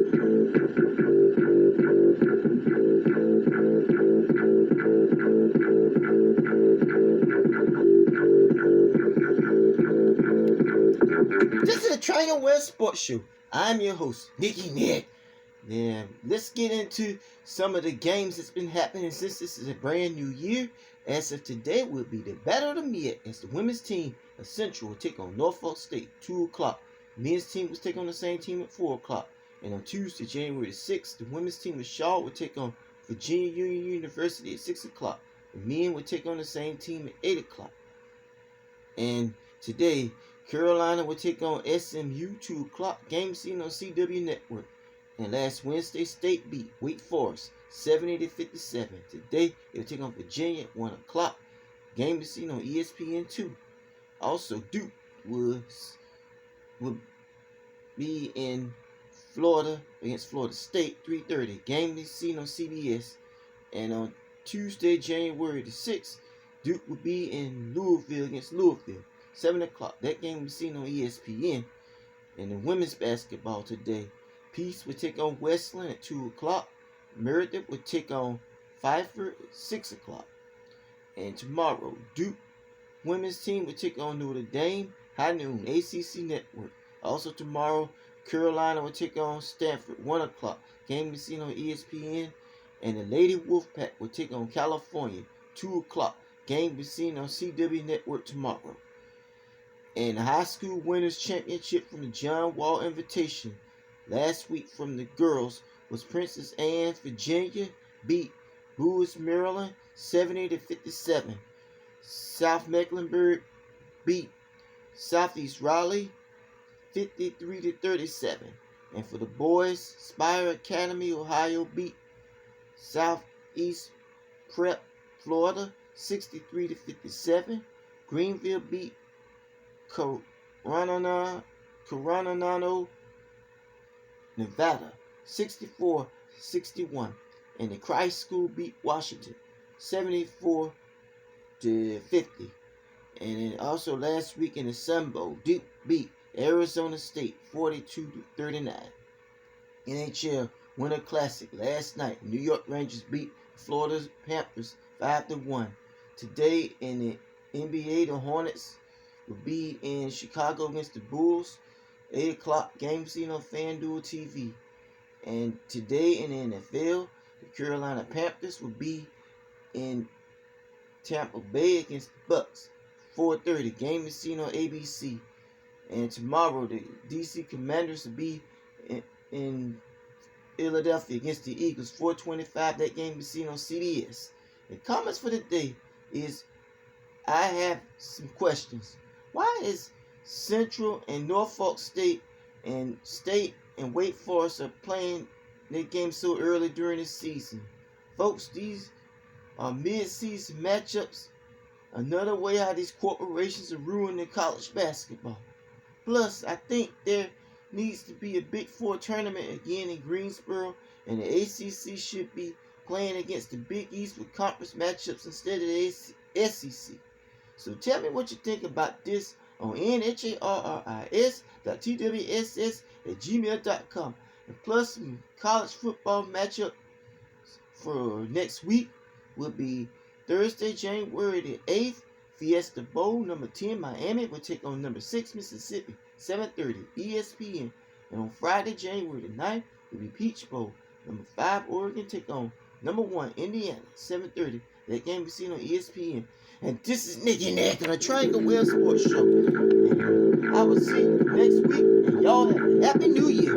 This is the TriWebSportsShow. I'm your host, Nicky Nick. Now, let's get into some of the games that's been happening since this is a brand new year. As of today, will be the Battle of the Mid as the women's team of Central will take on Norfolk State, 2 o'clock. The men's team will take on the same team at 4 o'clock. And on Tuesday, January the 6th, the women's team of Shaw will take on Virginia Union University at 6 o'clock. The men will take on the same team at 8 o'clock. And today, Carolina will take on SMU 2 o'clock. Game seen on CW Network. And last Wednesday, State beat Wake Forest 70-57. Today, they'll take on Virginia at 1 o'clock. Game is seen on ESPN2. Also, Duke will be in Florida against Florida State 3:30. Game is seen on CBS. And on Tuesday, January the 6th, Duke will be in Louisville against Louisville, 7 o'clock. That game will be seen on ESPN. And in women's basketball today, Peace will take on Westland at 2 o'clock. Meredith will take on Pfeiffer at 6 o'clock. And tomorrow, Duke women's team will take on Notre Dame, high noon, ACC Network. Also tomorrow, Carolina will take on Stanford, 1 o'clock. Game will be seen on ESPN. And the Lady Wolfpack will take on California, 2 o'clock. Game will be seen on CW Network tomorrow. And the high school winners championship from the John Wall Invitation last week from the girls was Princess Anne, Virginia beat Lewis, Maryland 70-57. South Mecklenburg beat Southeast Raleigh 53-37. And for the boys, Spire Academy, Ohio beat Southeast Prep, Florida 63-57. Greenville beat Coronado, Nevada 64-61. And the Christ School beat Washington 74-50. And then also last week in the Sun Bowl, Duke beat Arizona State 42-39. NHL Winter Classic last night, New York Rangers beat Florida Panthers 5-1. Today in the NBA, the Hornets will be in Chicago against the Bulls, 8 o'clock. Game seen on FanDuel TV. And today in the NFL, the Carolina Panthers will be in Tampa Bay against the Bucks, 4:30. Game is seen on ABC. And tomorrow, the DC Commanders will be in Philadelphia against the Eagles, 4:25. That game is seen on CBS. The comments for the day is, I have some questions. Why is Central and Norfolk State and Wake Forest are playing their game so early during the season? Folks, these are mid-season matchups. Another way how these corporations are ruining college basketball. Plus, I think there needs to be a Big Four tournament again in Greensboro, and the ACC should be playing against the Big East with conference matchups instead of the SEC. So tell me what you think about this on nhariss.twss@gmail.com. And plus, some college football matchup for next week will be Thursday, January the 8th. Fiesta Bowl, number 10, Miami will take on number 6, Mississippi, 7:30, ESPN. And on Friday, January the 9th, will be Peach Bowl. Number 5, Oregon take on number 1, Indiana, 7:30. That game will be seen on ESPN. And this is Nicky Nick on the TriWebSportsShow. And I will see you next week. And y'all have a happy new year.